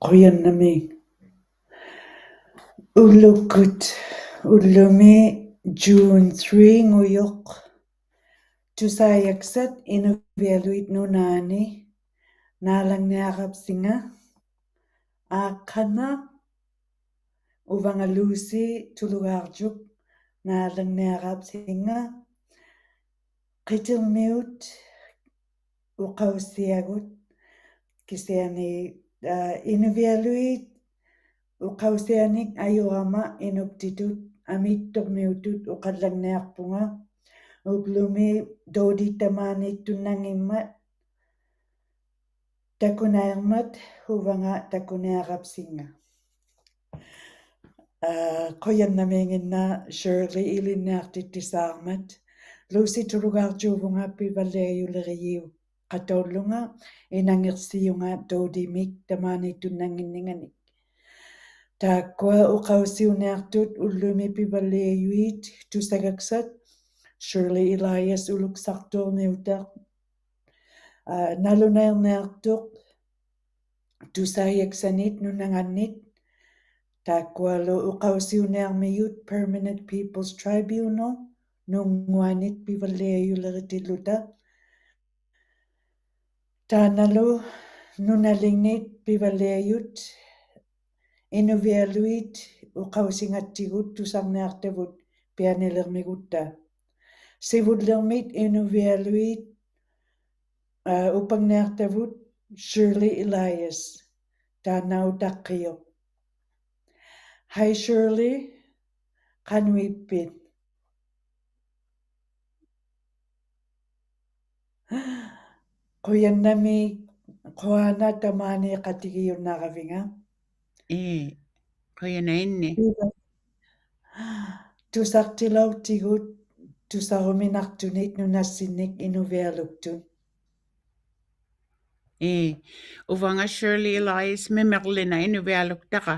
Qoyannami ullukut ullumi June 3 nguyuq tusaayaksat inuvialuit nunaani naalangniaqapsinga aaqqana uvangaluusi tulugaartuk naalangniaqapsinga qitirmiut uqaussiagut kisiani inuvialuit uqausianik ayurama inuktitut amittormiutut uqallangniarpunga uplumi dooditamaanit tunnangimmat takunaermat huvanga takuniaqapsinga qoyannamiinginna Shirley ilinniartittisaarmat Lucy tulugaartuuvunga pivaliayulerigiu qatollunga inangirsiunga doodimik tamaanit tunnanginninganik taakkua uqaussiuniartut ullumi pivaliayuit tusagaksat Shirley Elias uluksartuurniutaq nalunaerniartuq tusaayaksanit nunangannit taakkualu uqaussiuniarmiyut Permanent People's Tribunal nunguanit pivaliayuleritilluta taanalu nunalinnit pivaliayut inuvialuit uqausingatsigut tusarniartavut pianilermigutta sivullermit inuvialuit upangniartavut Shirley Elias taanautaqqioq. Hi Shirley, qanuippit. Quyannami quana tamaani qatigiunnaqavinga. Quyanainni. Tusartilautigut tusaruminartunit nunassinnik inuvialuktun. Uvanga Shirley Elias mimerlina inuvialuktaqa.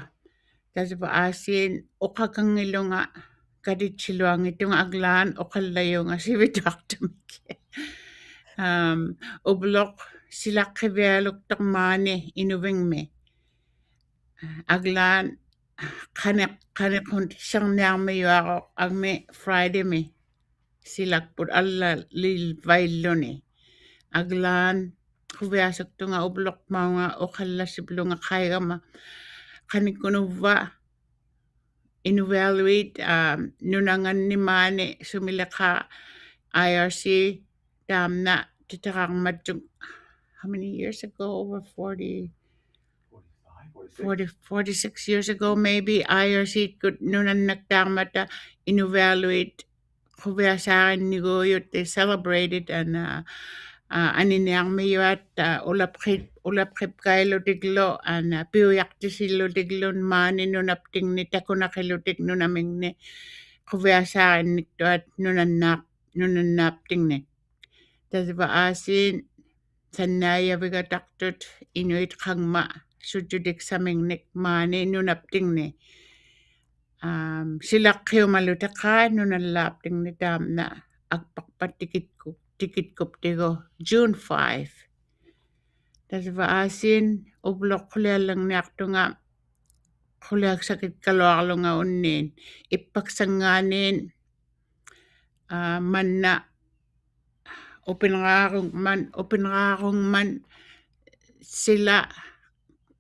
Tasipa aasiin uqakangilunga kaditsiluangitunga aglaan uqallayunga sivituartumik. Ubloq silaqqivialuktaqmaani inuvingmi. Aglaan qaniqun tisarniarmiyuaqoq agmi Fridaymi silakput alla lilvailluni. Aglaan quviasuktunga ubloq maunga uqallasiplunga qaigama qanikunuvva inuvialuit nunangannimaani sumileqa IRC taamna titaqarmattuk how many years ago? Over 46 years ago maybe IRC could nunannaktaarmata inuvialuit quviasaarinnikuyut they celebrated and aniniarmiyuat ulapqipkailutiklu and piuyaqtisillutiklun maani nunaptingni takunaqillutik nunamingni quviasaarinniktuat nunannaaptingni tasipa aasiin sannaayavigataqqtut inuit qangma suttutik samingnik maani nunaptingni silaqqiumalutaqa nunallaaptingni taamna akpaqpat tikitkuptigu June 5 tasipa aasiin ubloq quliallangniartunga quliaksakitkaluarlunga unniin ippaksangaaniin manna upinqaarungman sila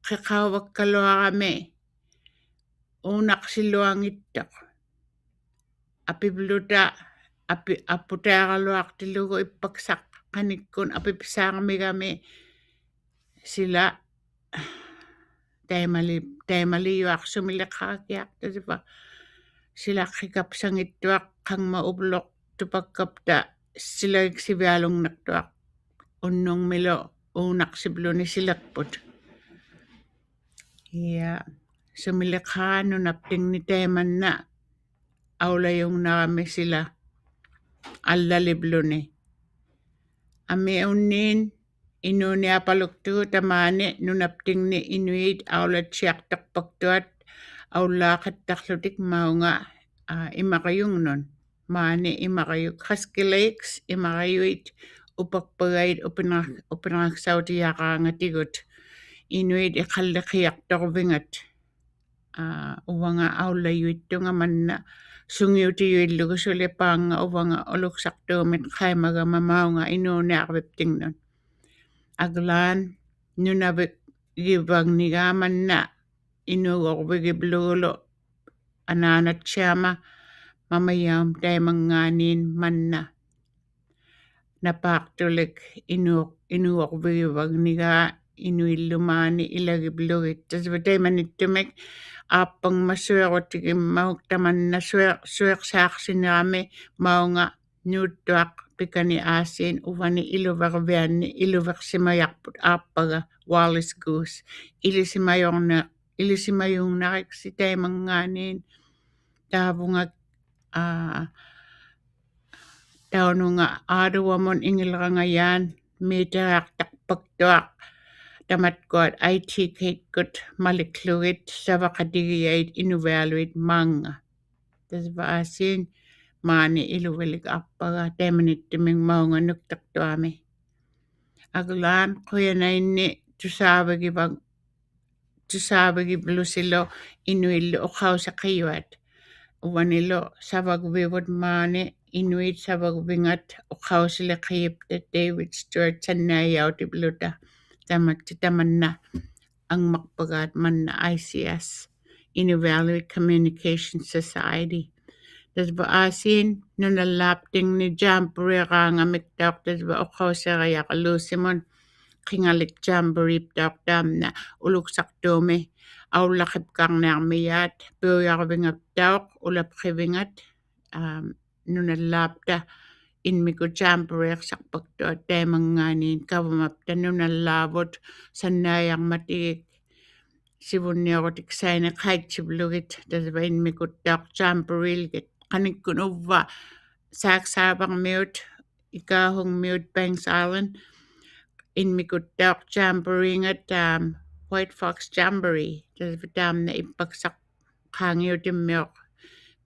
qiqauvakkaluarami uunaqsiluangittoq apipluta apputaaqaluartilugu ippaksaq qanikkun apipisaaqmigami sila taimaliyuaqsumileqaakiaq tasipa silaqqikapsangittuaq qangma ubloq tupakkapta silagiksivialungnaqtuaq unnungmilu uunaqsipluni silakput sumileqaa nunaptingni taimanna aulayungnaqami sila allalipluni ami unniin inuuniapaluktugu tamaani nunaptingni inuit aulatsiaqtaqpaktuat aullaaqattaqlutik maunga imaqayungnun maani imaqayuk Husky Lakes imaqayuit upakpagait upinaqsautiaqaangatigut inuit iqalliqiartorvingat uvanga aulayuittunga manna sungiutiyuillugusulipaanga uvanga uluksartuumit qaimagama maunga inuuniarviptingnun aglaan nunavik givagnigamanna inuuorvigipluulu anaanatsiama mamayaum taimangaaniin manna napaartulik inuorvigivagnigaa inuillumaani ilagiplugit tasvataimanittumik aappangmassuerutigimmauk tamanna sueqsaarsinerami maunga nuuttuaq pikani aasiin uvani iluvervianni iluversimajarput aappaga Wallace Goose ilisimayuunariksi taimangaaniin taavunga taununga aaduamun ingilrangayaan miiteraartarpaktuaq tamatkuat IT-keitkut malikklugit savaqatigiyait inuvialuit maanga tasva aasiin maani iluvilik aappaga taimanittuming maunga nuktartuami aglaan quyanainni tusaavigiplusilo inuillu uqausaqiuat uvanilo savagvivut maani inuit savagvingat uqausiliqiyipta David Stewart sannaiyautipluta tamanna angmaqpagaat manna ICS Inuvialuit Communication Society tasva aasiin nunalaaptingni jamboree-qaangamiktaaq tasva uqauseriaqaluusimun qingalik jamboree-ptaaq taamna uluksartuumi aullaqipkarniarmiyaat piujarvingaptauq ulapqivingat nunalaapta inmiku jamboree-eqsarpaktuat taimangaaniin kavamapta nunalaavut sannaajarmatigik sivunniurutik sainiqaitsivlugit tasva inmikuttaaq jamboree-lgit qanikkun uvva saaksaavaarmiut ikaahungmiut Banks Island inmikuttaaq jamboree-ngat White Fox Jamboree tasva taamna ippaksaq qaangiutimmiuq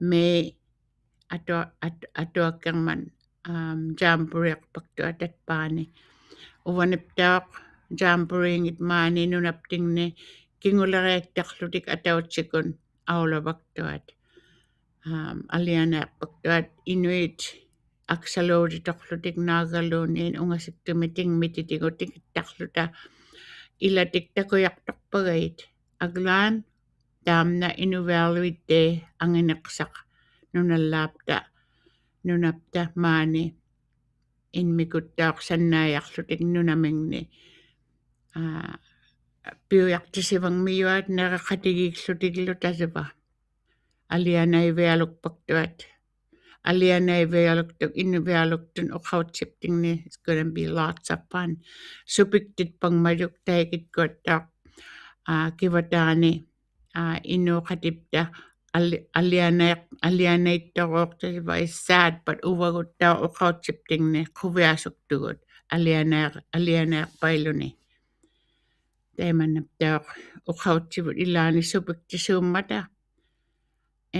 May atuakkerman jamboree-eqpaktua tatpaani uvaniptauq jamboree-ngit maani nunaptingni kinguleriaktarlutik atautsikun aulavaktuat alianaaqpaktuat inuit aksaluutitorlutik naagaluuniin ungasittumit tingmititigutikittarluta ilatiktakujartorpagait aglaan taamna Inuvialuit Day angineqsaq nunapta maani inmikuttaaq sannaajarlutik nunamingni piujartisivangmiyuat nereqatigiklutiklu tasva alianaivialukpaktuat alianaivialuktuk Inuvialuktun uqautsiptingni it's going to be lots of fun supiktitpangmajuk taikitkuattaaq kivataani inuqatipta alianaittoruuq tasva is sad but uvaguttaa uqautsiptingni quviasuktugut alianaerpailuni taimannaptauq uqautsivut ilaani supiktisuummata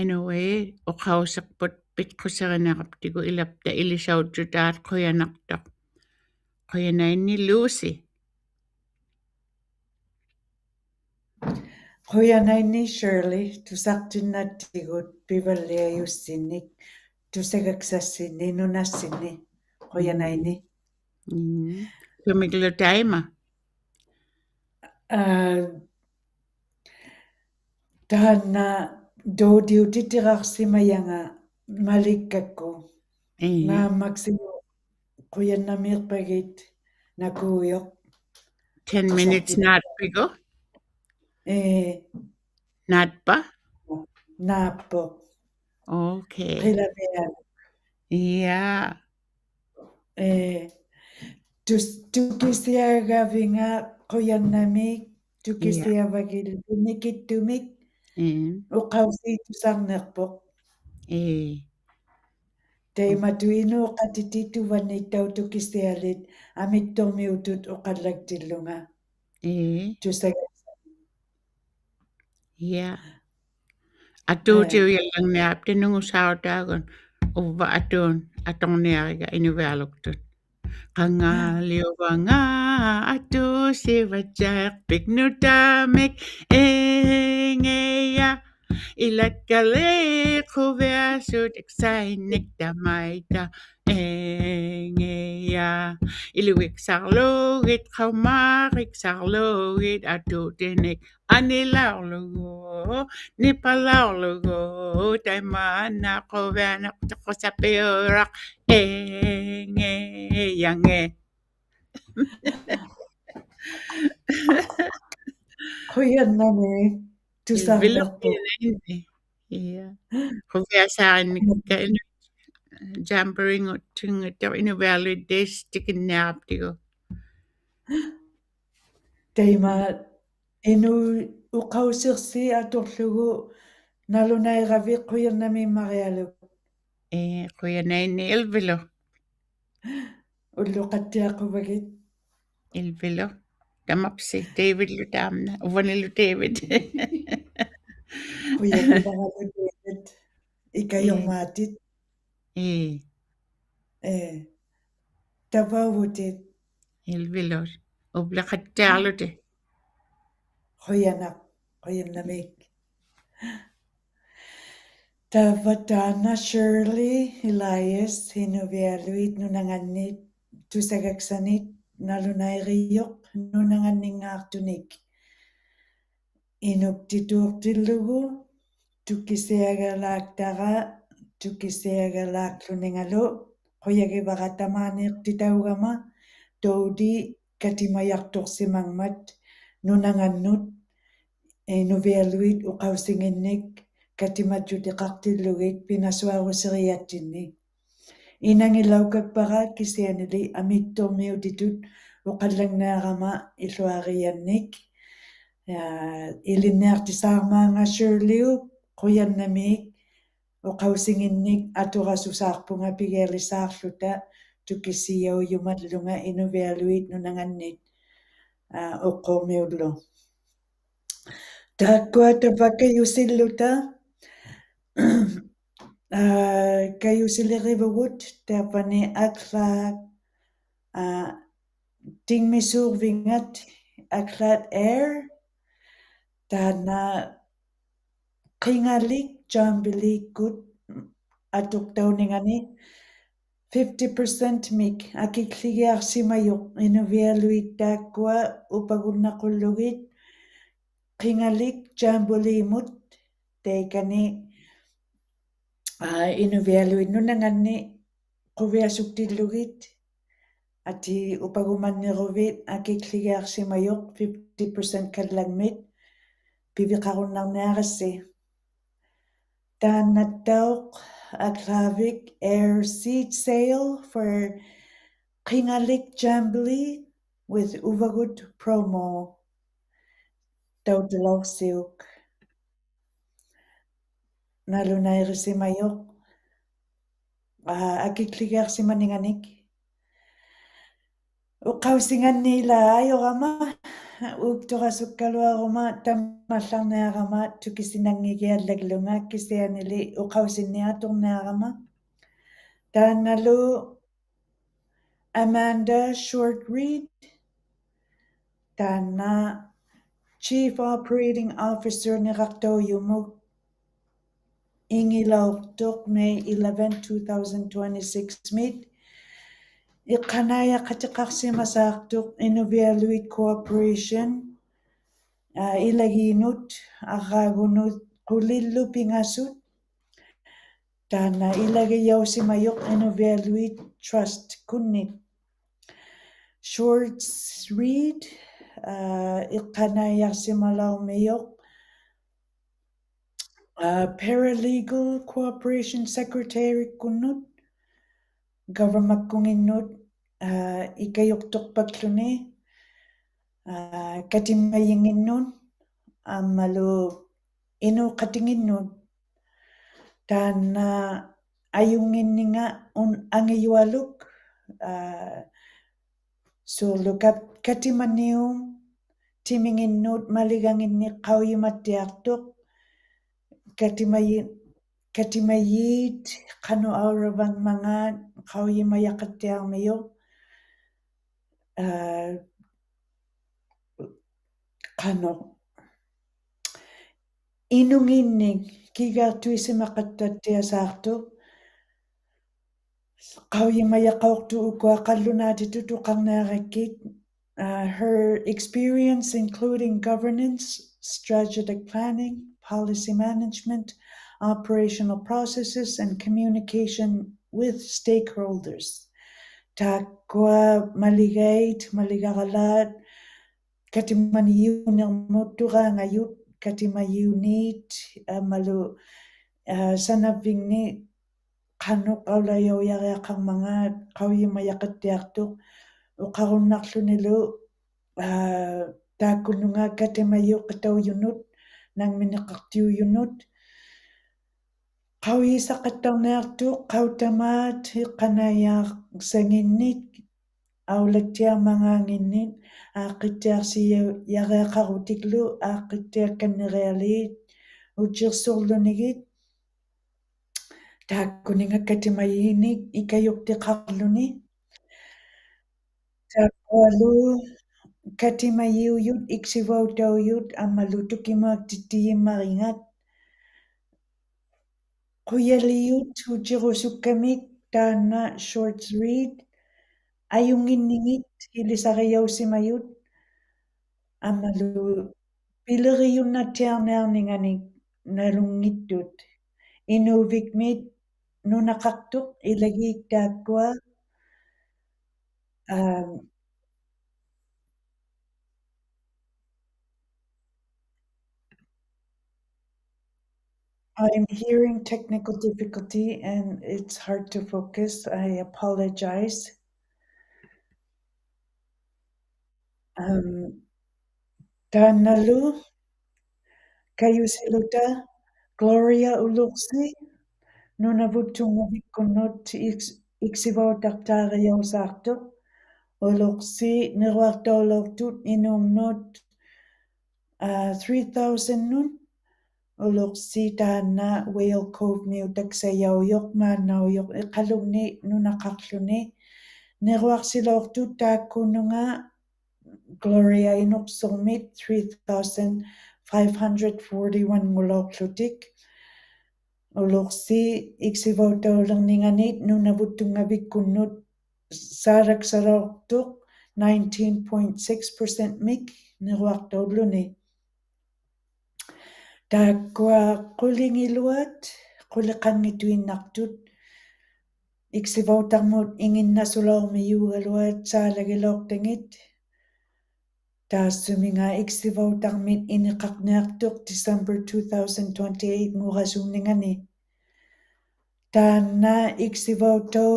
anyway uqauserput pitquserinaqaptigu ilapta ilisaututaat quyanartoq quyanainni Lucy Quyanainni Shirley tusartinnattigut pivalliajussinnik tusagaksassinni nunassinni quyanainni kumiklu taima tahanna doodiutitirarsimayanga malikkakku naammaksimu quyannamiirpagit nakuuyoq 10 minutes naatpigu naatpa naappo okay qilavian yeah tukisiagavinga quyannamik tukisiavagillunikittumik uqausiitusarnerpoq taimatu inuuqatitituvani tautukisialit amittormiutut uqallaktillunga yeah atuutiuyallanniap tinungusautaagun uvva atuun atorniariga Inuvialuktut Qangaliuvanga atuusivatiaq piknutaamik engeya ilatkaliquviasut iksainik tamaita engeya iluiksarlugit qaumaqiksarlugit atutinik anilaurlugu nipalaurlugu taimaanaqquvianaq toqosapiuraq engeyange Quyannami ilviluq tusarlerpuq. iya quviasaanik kainu jamboringuttunguttuq inuvialuit days tikinniaraptigu Teima inu uqausiqsi atorlugu nalunairaviq quyannami marialuk quyanayni ilvilu ulluqattiaquvagit ilvilu tamapsi Davidlu taamna uvanilu David quyannimaralutuit ikayummaatit tapavutit ilvilus ublaqattaarluti quyannamik Tavatana Shirley Elias hinuvialuit nunangannit tusagaksanit nalunairiyoq nunanganningaartunik inuktituuqtillugu tukisiagalaaktara tukisiagalaaqluningalu quyagivaqatamaaniiqtitaugama toudi katimayartorsimangmat nunangannut inuvialuit uqausinginnik katimatutiqartillugit pinasuaruseriatsinni inangilaukakpara kisianili amittormiutitut uqallangnaarama illuariannik ilinniartisaarmaanga Shirley quyannamik uqausinginnik aturasusaarpunga pigialisaarluta tukisiaujumatlunga inuvialuit nunangannit uqqormiullu taakkua tapakayusilluta kayusilerivugut tapani aklaak tingmisuurvingat aklaat air taana qingalik jaambiliikkut atuqtauningani 50% mik akikligiarsimajuq inuvialuit taakkua upagunnaqullugit qingalik jaambuliimut teikani inuvialuit nunanganni quviasuktillugit ati upagumanneruvit akikligiarsimajuq 50% kallangmit piviqarunnarniarassi taannattauq aklaavik air seat sale for qingalik jamboree with uvagut promo tautalorsiuk nalunairisimajuq akikligiarsimaninganik uqausinganniila ajorama uktorasukkaluaruma tammallarniarama tukisinangigiallaglunga kisianili uqausinniatorniarama taannalu Amanda Short Reed taanna Chief Operating Officer niqartaujumuk ingilauqtuq May 11, 2026 mit iqqanayaqatiqarsimasaartuq Inuvialuit Corporation ilagiinut arraagunut qulillu pingassut taana ilagiyausimajuq Inuvialuit Trust kunnit Short Reed iqqanayarsimalarmijuq Paralegal Cooperation Secretary kunnut government-kunginnut ikayuqtorpakluni katimayinginnun ammalu inuqatinginnut taanna ayunginninga angiyualuk suulukap katimanium timinginnut maliganginniq qauyimattiartuq katimayit qanu auravangmangaat qauyimayaqattiarmijuq qano inunginnik kigartuisimaqattattiasaartuq qauyimayaqaortu ukuaqallunaatitu tuqarniarakkit. Her experience including governance, strategic planning, policy management, operational processes, and communication with stakeholders. Taqua maligaralat, katimaniyunermuttuqaangayut, katimayuuniit, malu sanavvingni qanuqaulajauiariaqarmangaat qauyimayaqattiartuq uqarunnarlunilu taakkununga katimayuqqatauyunut nangminiqqartiuyunut qauyiisaqattarniartuq qautamaat iqqanaiaarsanginnit aulattiarmangaanginnit aaqqitsiarsiyareaqarutiklu aaqqittiakkanerialiit utirsorlunigit taakkuninga katimayiinik ikayuqtiqarluni taaqqualu katimayiuyut iksivautauyut ammalu tukimaaqtittiyimmaringat quyaliyut utirusukkamik taanna shorts read ayunginningit ilisariausimayut ammalu pileriyunnatiarniarninganik nalungittut inuuvikmit nunaqartuq ilagiik taakkua I'm hearing technical difficulty and it's hard to focus. I apologize. Taanalu kayusiluta Gloria Uluqsi nunavuttungavikkunnut iksivautartaariausaartuq Uluqsi neruartaulortut inuumnut 3,000 nun Uluqsi taanna Whale Cove miutaksayauyoq maannauyoq iqalugni nunaqarluni neruarsilortut taakkununga Gloria inuqsormit 3,541 ngulorlutik Uluqsi iksivauttaulerninganit nunavuttungavikkunnut saaraksarortuq 19.6% mik neruartaulluni taakkua qulingiluat quliqanngituinnartut iksivautarmut inginnasuloormiyuugaluat saalagiloortangit taassuminga iksivautarmit iniqarniartuq December 2028 ngurasunningani taanna iksivautau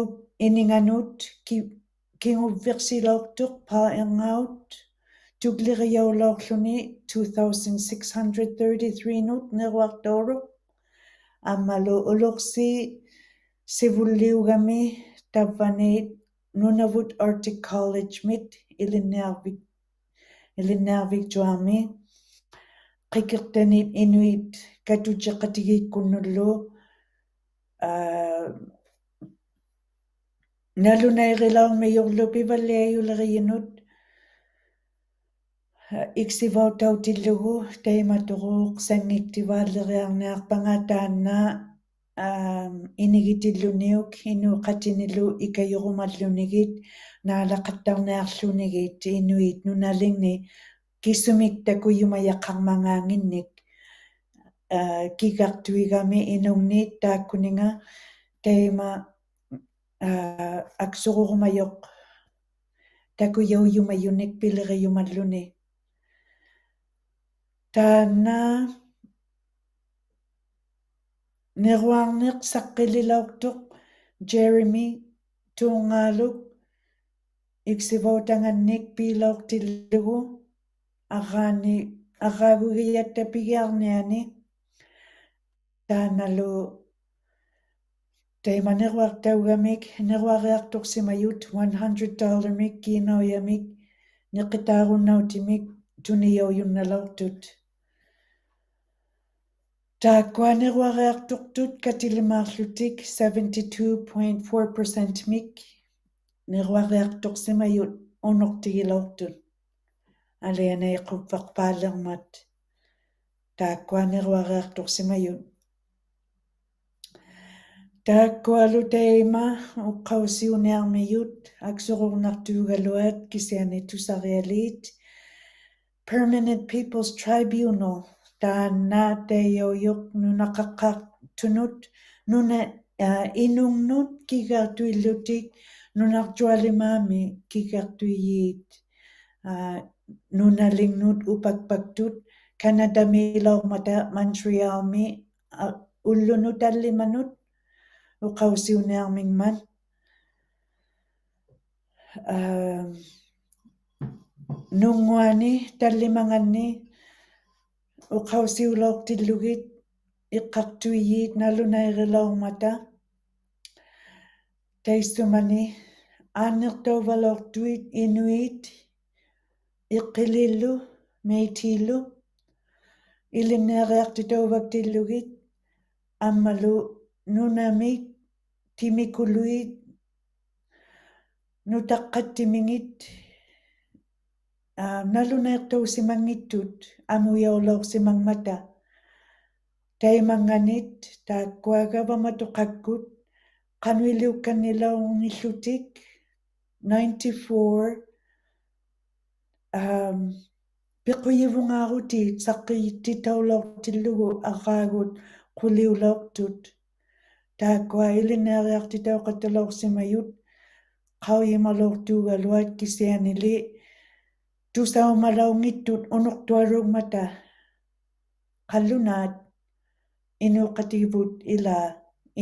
ininganut kinguvversilortuq paa'ernaut tukliriaulorluni 2,633 nut neruartauruq ammalu Uluqsi sivulliugami tavvanit Nunavut Arctic College mit ilinniarviktuarmi qikertanit Inuit katutiqatigikkunnullu nalunairilaumiyorlu pivalliajuleriinut iksivauttautillugu taimatoruuq sangiktivaalleriarniarpanga taanna inigitilluniuk inuuqatinilu ikayurumallunigit naalaqattarniarlunigit Inuit nunalingni kissumik takuyumayaqarmangaanginnik kikartuigami inungniit taakkuninga taima aksururumayoq takuyauyumayunik pileriyumalluni taanna neruarneq saqqililaortuq Jeremy tuungaaluk iksivautangannik piilaortillugu arraavugiattapigiarniani taanalu taimaneruartaugamik neruariartorsimayut $100 mik kiinauyamik neqitaarunautimik tuniyauyunnalortut taakkua neruariartortut katilimaarlutik 72.4% mik neruariartorsimayut unortigilortut alianaiqupparpaallermat taakkuaniruariartorsimayut taakkualu taima uqqausiuniarmiyut aksorornartuugaluat kisiani tusarialiit Permanent People's Tribunal taanna taioyuq nunaqaqqartunut nuna inungnut kigartuillutik nunartualimaami kigartuiyiit nunalingnut upakpaktut Kanadamilaurmata Montrealmi ullunut allimanut uqausiuniarmingman nunguani tallimanganni uqausiulortillugit iqqartuiyiit nalunairilaurmata taissumani aannertauvalortuit Inuit iqqilillu Méitillu ilinneeriartutauvaktillugit ammalu nunamik timikuluit nutaqqattimingit nalunaertausimangittut amuyaulorsimangmata taimanganit taakkuagavamatuqakkut qanuiliukkannilaungillutik 94 piquyivungaarutit saqqiittitaulortillugu arraagut quliulortut taakkua ilinneeriartitauqattalorsimayut qauyimalortuugaluat kisianili tusaumalaungittut unuqtuaruugmata qallunaat inuuqatigivut ilaa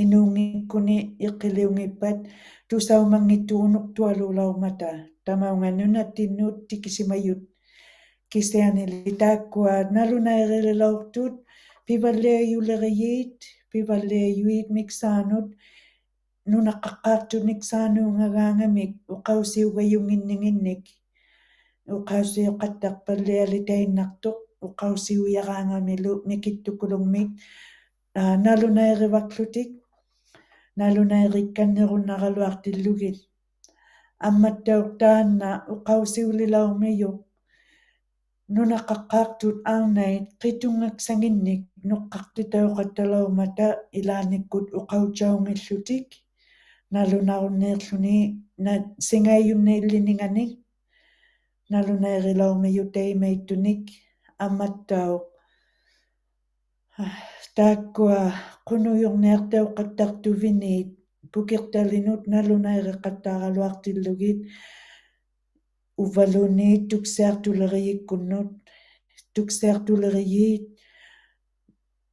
inuungikkuni iqqiliungippat tusaumangittu unuqtualuulaurmata tamaunganunattinnuut tikisimayut kisianili taakkua nalunairilaurtut pivalliayuleriyiit pivalliayuit miksaanut nunaqqaqqaartut niksaanuungagaangamik uqausiugayunginninginnik uqausiuqattaqpallialitainnartoq uqausiuyaraangamilu mikittukulungmik nalunairivaklutik nalunairikkannirunnaraluartillugit амматтауq таанна уқаусиулилаурмиюq нунақаққаартут аарнait қитунгаксангинник ноққартитауқатталаумата илааниккут уқаутаунгиллутик налунарунниерлүни сингаюннаиллининганик налунаирилаурмию таимаиттуник амматтауq тааккуа qunujorniartauqattартувиниит пукерталинут налунaireqqattaaraluartillugit увалуниит туксиартулерiyikkunnut туксиартулериyiit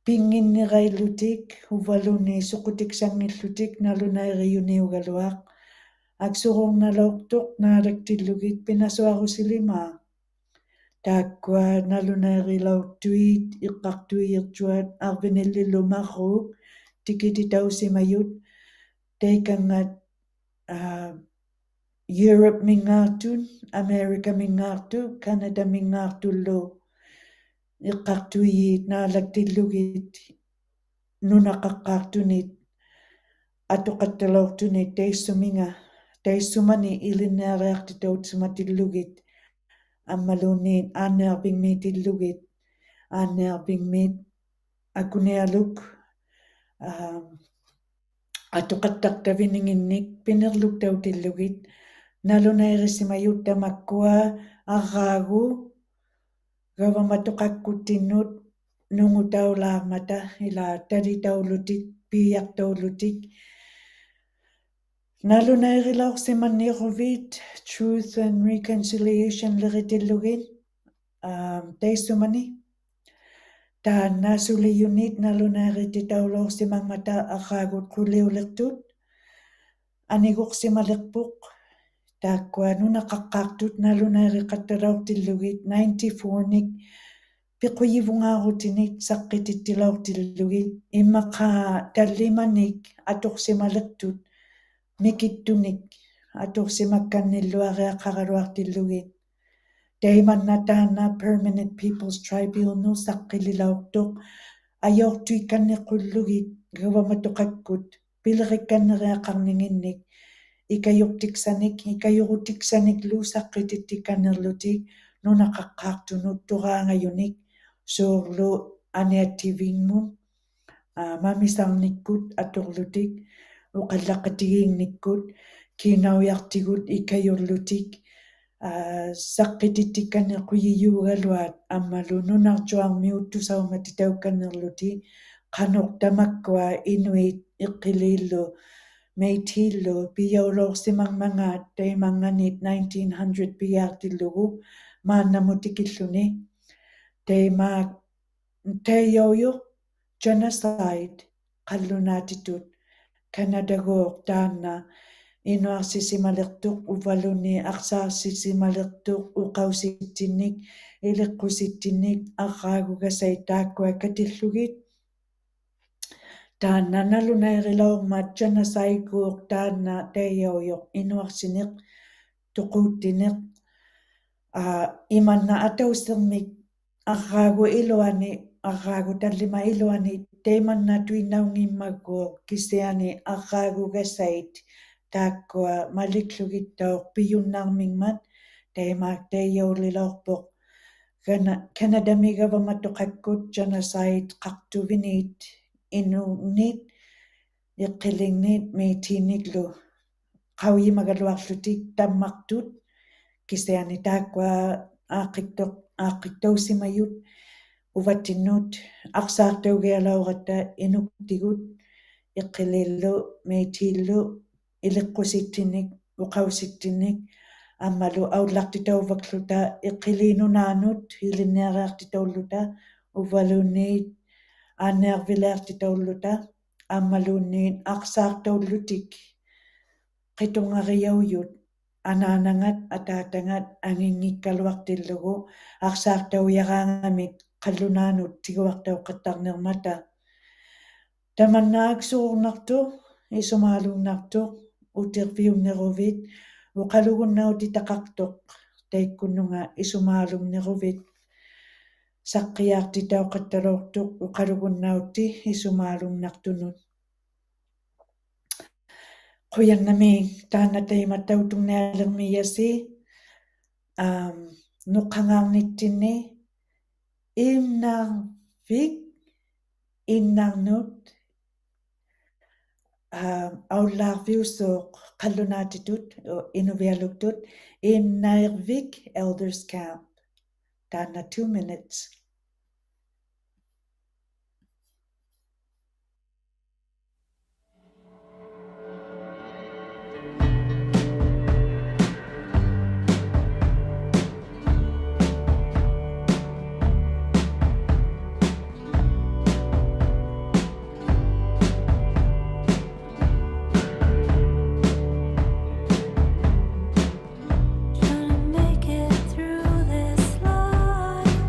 пингиннераиллутик увалуни соқутиксангиллутик налунаириюниугалуақ аксурорналоортоқ наалактиллугит пинасуарусилимаа тааккуа налунаирилауртуит иққартуиертуат арвиниллиллумаррук тикититаусимают тайкангат Europe mingaartun America mingaartu Canada mingaartullu iqqartuiyiit naalaktillugit nunaqaqqaartunit atoqattaloortunit taissumani ilinneariartitautsumatillugit аммалуунниит аанниарпингмиитиллугит аанниарпингмиит акуниалук атоқаттартавинингинник пинерлуктаутиллугит налунаирисимают тамаккуа арраагу гаваматоқаккуттиннут нунгутаулаармата ила талитаулутик пиартаулутик налунаирилаорсиманниерувит Truth and Reconciliation леритиллугит таиссумани тааннаасулиюнит налунаарититаулоорсимангмата арраагут qulliulертут анигорсималерпоқ тааккуа нунақаққаартут налунаариқатталаортиллугит 94ник пиқуйивунгаарутиник саққититтилаортиллугит иммақаа таллиманик аторсималертут микиттуник аторсимакканниллуариаққаралуартиллугит таиманнатаана Permanent People's Tribunal саққилилаортоқ ajortuikkannequlluгит гаваматоқаккут пилерикканнериақарнингинник ikayurutiksanik luusaqqititikanerlutik nunaqaqqaartunut turaangayunik suurlu aniattiviingmun mamisarnikkut atorlutik uqallaqatigiinnikkut kiinauiartigut ikayurlutik saqqitittikane quyiyuugaluat ammalu nunartuarmiut tusaumati taukkannerluti qanuq tamakkua inuit iqqiliillu meithiillu piyaulorsimarmangaat taimanganit 1900 piyaartillugu maannamutikilluni taiyauyu genocide qallunaatitut Canadaguuq taanna inuarsisimalertuq uvaluni aqsaarsisimalertuq uqausittinnik iliqqusittinnik arraagugasait taakkua katillugit taanna nalunairilaurmat genocide-guuq taanna taiyauyoq inuarsineq toquuttineq imanna ataussermik arraagu iluani arraagu tallima iluani taimanna tuinnaungimmaguuq kisiani arraagugasait taakkua maliklugittauq piyunnaarmingmat taimaak taiyaulilaorpoq Canada government-toqakkut genocide qartuviniit inuunniit iqqilinngiit meithiinniklu qauyimagaluarlutik tammartut kisiani taakkua aaqittausimayut uvatinnuut arsaartaugialauratta inuktigut iqqiliillu meithiillu iliqqusittinnik uqausittinnik ammalu aullartitauvakluta iqqiliinunaanut hilinniariartitaulluta uvaluniit aanniarviliartitaulluta ammaluunniit arsaartaullutik qitungariauyut anaanangat ataatangat anginngikkaluartillugu arsaartauyaraangamik qallunaanut tiguartauqqattarnermata tamannaak suurunartu isumaaluunnartuq utiqviunneruvit uqalugunnauti taqartoq taikkunnunga isumaalungniruvit saqqiaartitauqattaloortuq uqalugunnautti isumaalunnartunut quyannami taanna taimattautunnialermiyasi nuqqangaarnittinni imnaarvik innarnut aullaarviussuuq qallunaatitut inuvialuktut Innairvik Elders Camp taanna 2 minutes. Trying to make it through this life.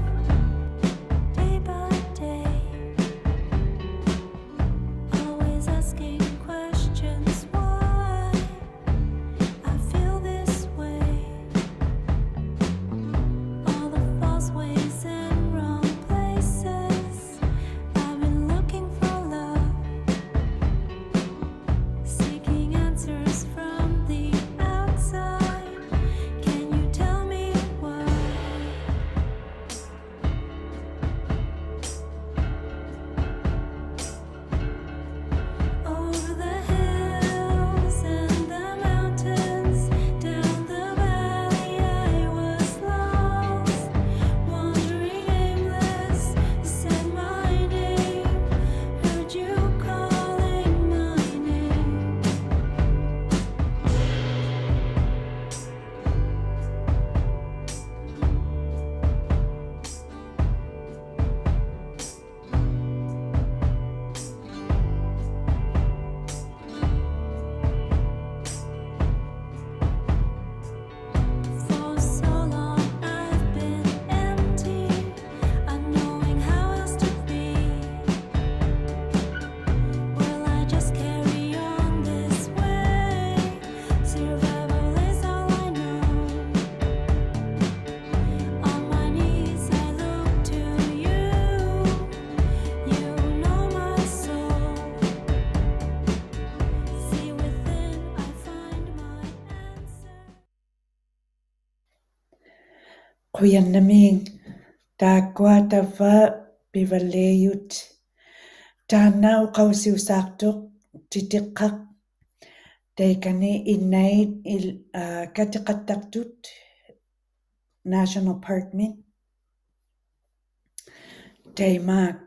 Quyannaming taakkuatava pivalleeyut taanna uqausiusaartuq titiqqaq taikani innait katiqattaqtut National Park min taimaak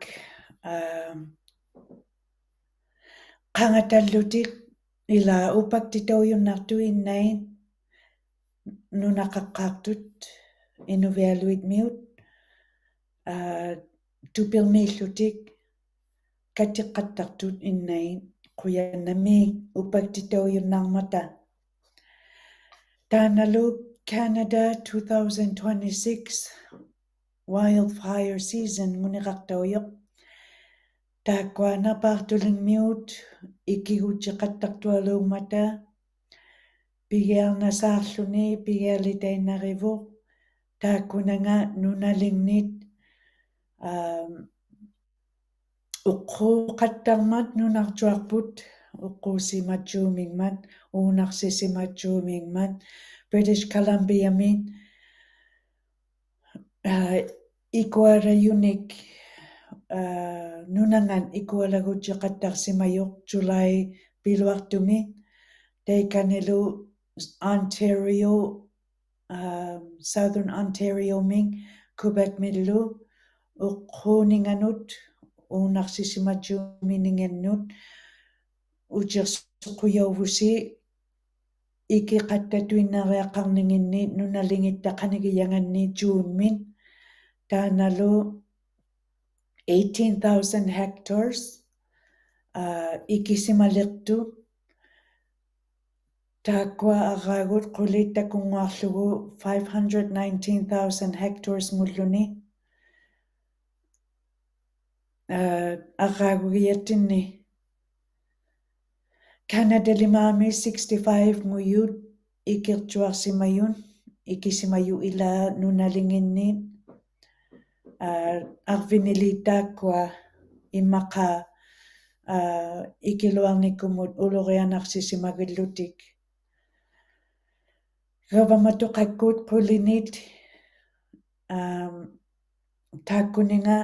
qangatallutik ila upaktitaujunartu innait nunaqaqqaartut inuvialuit miut tupilmiillutik katiqqattartut innait quyannamiik upaktitaujunarmata taanalu Canada 2026 wildfire season muniqartauyoq taakkuanapaartulunmiut ikigutseqattartualuummata pigiarnasaarluni pigialitainarivuq taakkunanga nunalinnit uqqooqattarmat nunartuarput uqquusimatsuumingmat uunarsissimatsuumingmat British Columbiamin ikuarayunik nunangan ikualagutseqattarsimayuq July piluartumi taikanilu Ontario Southern Ontario ming Quebec-millu uqquuninganut uunarsissimatsuuminingiannut utersuquyauvusi ikiqattatuinnariaqarninginni nunalingittaqanigiyanganni June-min taanalu 18,000 hectares ikisimaliqtu taakkua araagut qulit takunguarlugu 519,000 hectares ngulluni araagugiattinni Canada limaami 65 muyut ikirtuarsimayun ikisimayu ila nunalinginni arvinili immaqa ikiluarnikumut ulurianarsisimagillutik gavamatuqakkut qulinit taakkuninga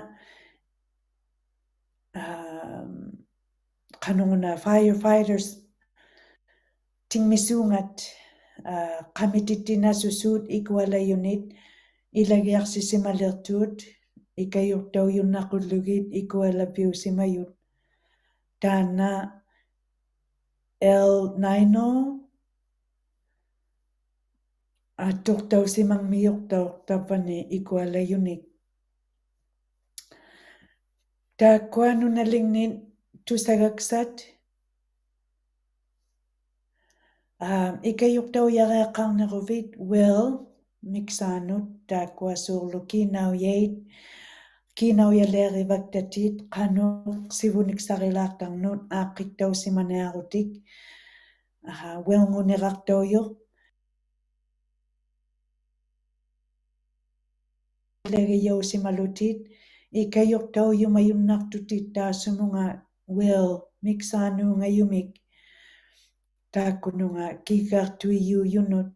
qanunguna firefighters tingmisuungat qamitittinasusuut ikualayunit ilagiarsisimaliqtuut ikayurtaujunnaqullugiit ikualapiusimayut taanna El Nino tuqtausimangmiyuqtauq tavvani ikualayunik taakkua nunalinnit tusagaksat ikayurtaujariaqarneruvit well miksaanut taakkua suurlu kiinaujaleriivaktatit qanuq sivuniksarilaartarnut aaqittausimaniarutik wellnguniqartaujuq ilagiyausimalutit ikayurtaujumayunnartutit taasumunga well miksaanuungayumik taakkununga kiigaartuiyuuyunut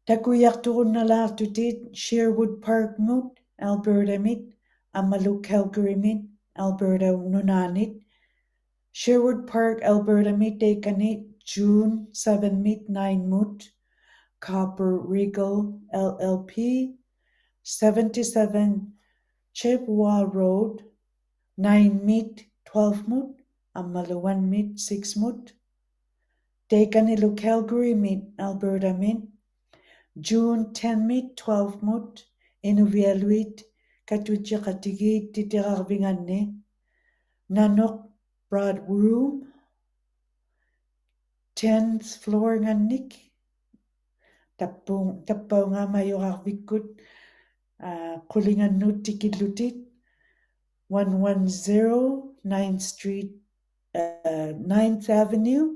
takuyarturunnalaartutit Sherwood Park mut Albertamit amalu Calgarymit Alberta nunaanit Sherwood Park Albertamit taikani June 7-mit 9-mut Copper Regal LLP 77 Chippewa Road 9-mit 12-mut amalu 1-mit 6-mut taikanilu Calgarymit Albertamit June 10-mit 12-mut inuvialuit katutseqatigit titiqarvinganni nanuq broad room 10th floor ngannik tappaungaamajuqarvikkut qulingannut tikillutit 110 9th Street 9th Avenue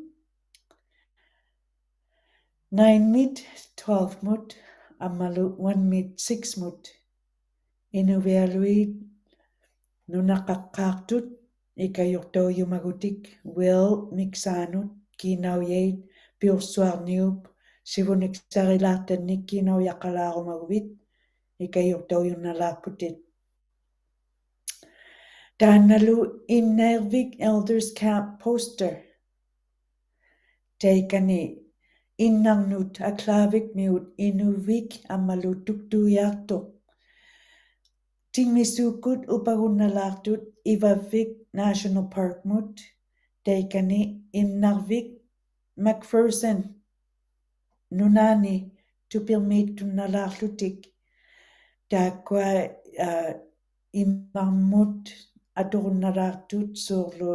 9-mit 12-mut amalu 1-mit 6-mut inuvialuit nunaqaqqaartut ikayurtaujumagutik well miksaanut kiinaujait piursuarniup sivuniksarilaartannik kiinaujaqalaarumaguvit ikayurtauyunnalaarputit taannalu Innervik Elders Camp poster taikani innarnut aklaavik miut inuvik ammalu tuktuiartuq tingmisuukut upagunnalaartut Ivavik National Park mut taikani innarvik McPherson nunani tupilmiittunnalaarlutik taakkua immarmut aturunnalaartut soorlu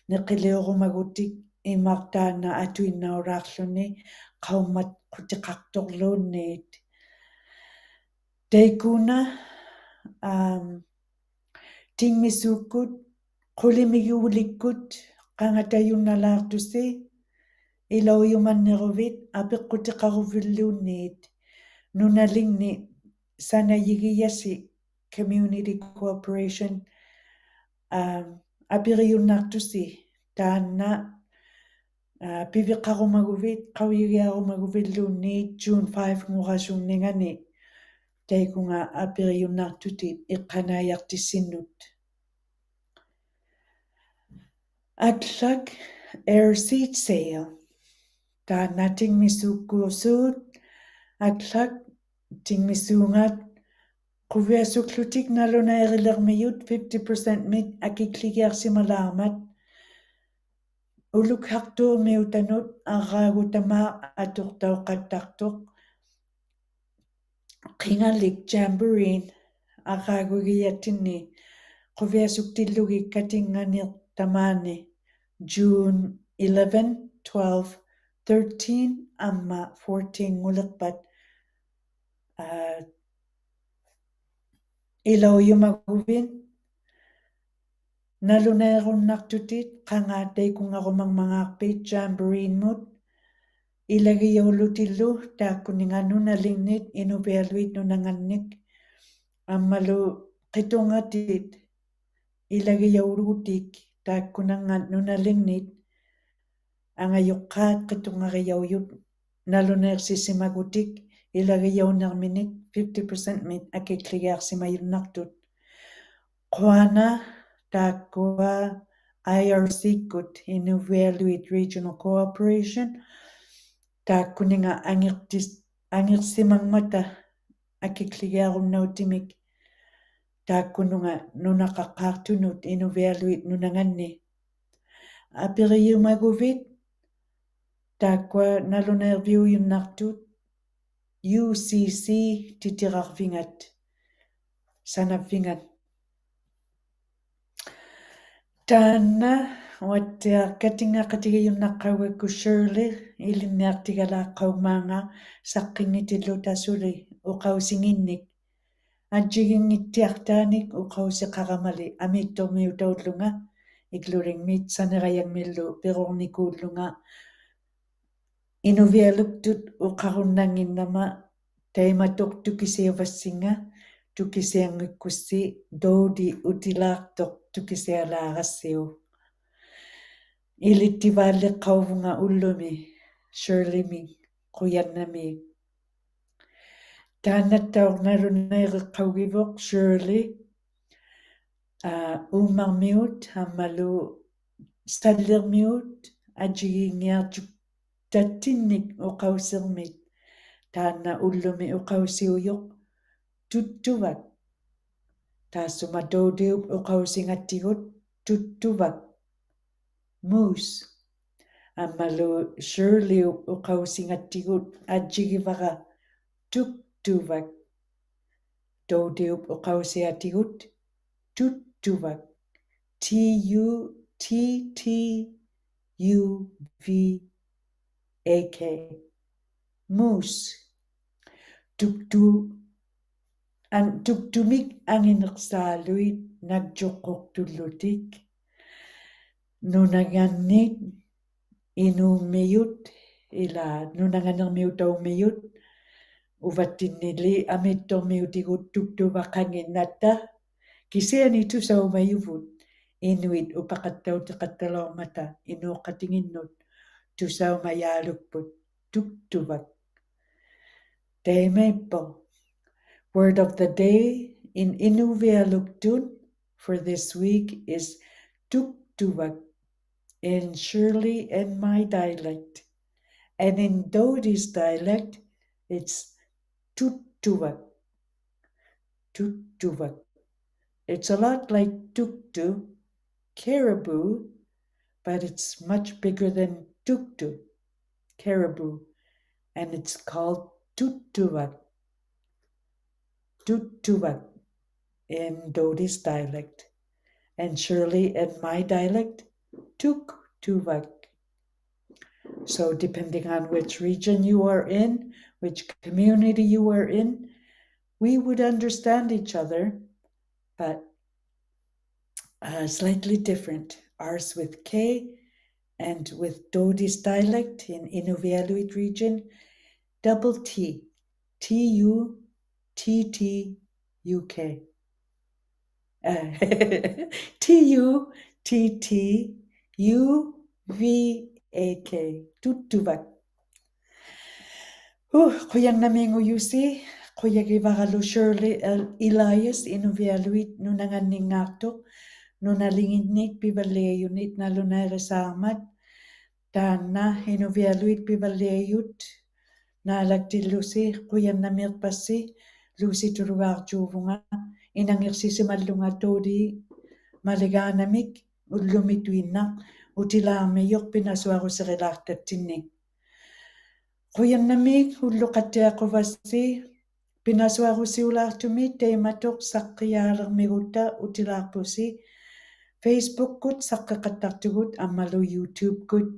neqiliurumagutik immartaana atuinnauraarluni qaummat qutiqartorluunniit taikuna tingmisuukkut qulimiguulikkut qangatayunnalaartusi ilaujumanneruvit apiqqutiqaruvilluunniit nunalingni sanayigiyasi community cooperation apiriunnartusi taanna piviqarumaguvit qauyugiarumaguvilluunniit June 5 ngurasunningani taikunga apiriunnartutit iqqanaajartissinnut aklak air seat sale taanna tingmisuukkuusuut aklak tingmisuungat quviasuklutik nalunaerilermiyut 50% mit akikligiarsimalaarmat ulukhartuurmiutanut arraagutamaa atortauqattartoq qingalik jamboree arraagugiatinni quviasuktillugik katinganiartamaani June 11, 12, 13 amma 14 nguleqpat ilauyumaguvin nalunaerunnartutit qangaataikungarumangmangaarpit jamboree-mut ilagiyorlutillu taakkuninganunalinnit inupialuit nunangannik ammalu qitungatit ilagiyorlugutik taakkunangat nunalinnit angayuqqaat qitungariyauyut naluneersissimagutik ilagiyornerminik 50% mit akikligiarsimayunnartut quana taakkua IRC-kut Inuvialuit Regional Cooperation taakkuninga angirsimangmata akikligiarunnautimmik taakkununga nunaqaqqaartunut Inuvialuit nunanganni apiriumaguvit taakkua naluneerviuyunnartut UCC titirarvingat sanavvingat taanna uattiarkatingaqatigiyunnaqqauгакку Shirley ilinniartigalaaqqaumaanga saqqingitillu tasuli uqausinginnik atjigingittiartaanik uqausiqaramali amiittormiutaullunga including mitsanerayanmillu pirornikuullunga inuvialuktut uqarunnanginnama taimatuq tukisiavassinga tukisiangikkussi doodi utilaartoq tukisialaarassiu ilittivaalleqqauvunga ullumi Shirley-mi quyannami taannattaornaluneereqqaugivoq Shirley uummarmiut ammalu sallirmiut ajigingiartuk tattinnik uqausermit taanna ullumi uqausiujoq tuttuvak taassuma doodiup uqausingattigut tuttuvak Moose ammalu Shirleyup uqausingattigut ajjigivara tuttuvak doodiup uqausiatigut tuttuvak TUTTUVAK Moose tuktumik anginersaaluit nakjoqqortullutik nunangannit inuummiyut ila nunanganermiutaummiyut uvattinnili amittormiutigut tuktuvaqanginnatta kisiani tusaumayuvut inuit upaqattautiqattalormata inuuqqatinginnut tusaumayaalukput tuktuvak taimaippo Word of the day in Inuvialuktun for this week is Tuktuwak in Shirley and my dialect. And in Dodi's dialect, it's Tutuwak. Tutuwak. It's a lot like Tuktu, caribou, but it's much bigger than Tuktu, caribou, and it's called Tutuwak. Tutuwak in Dodi's dialect. And Shirley in my dialect, Tuktuwak. So depending on which region you are in, which community you are in, we would understand each other, but slightly different. Ours with K and with Dodi's dialect in Inuvialuit region, double T, Tutttuk. Tuttuvak. Tuttuvak. Kuyang namingo yusi, kuyagivagalu Shirley Elias Inuvialuit nunanganingakto, nunalinginit pivaleyunit na lunayrasamat, Tana Inuvialuit pivaleyut, nalagtilusi, kuyang namirpasi, Lucy Turuarjuvunga, inangirsisimallunga todi, maliganamik, ullumituinna, utilaamiyok pinasuaruserilartattinni. Kuyannamik ulluqattiaquvassi pinasuarusiulaartumi teimatoq saqqiyaalermigutta utilaarpusi Facebook-kut saqqeqattartugut ammalu YouTube-kut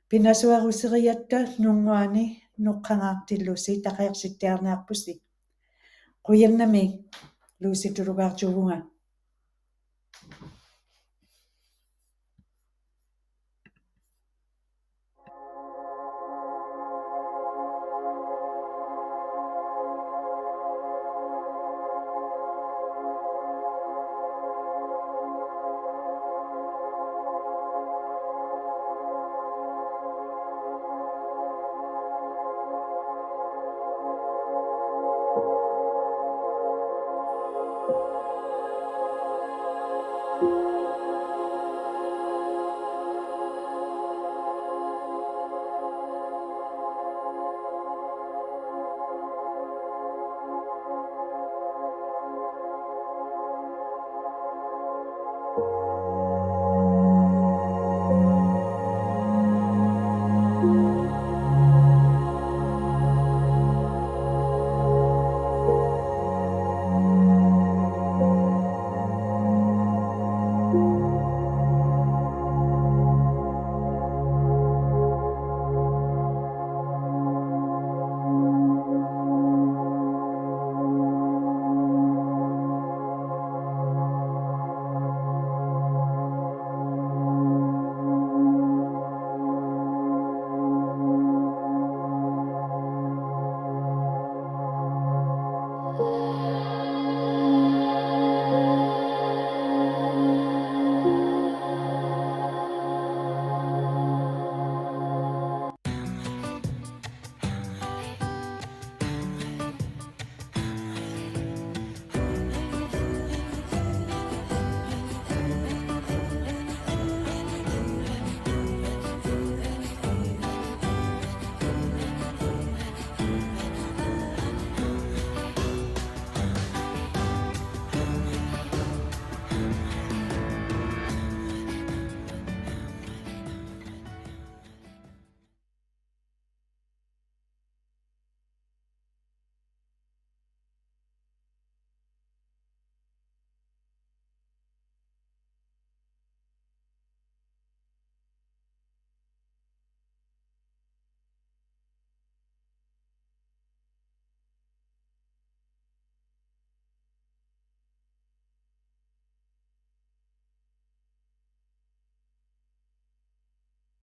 pinasuaruseriatta nunguani nuqqangaartillusi taqaersittiarniarpusi. Kuyannamik Lucy Turugaartuvunga.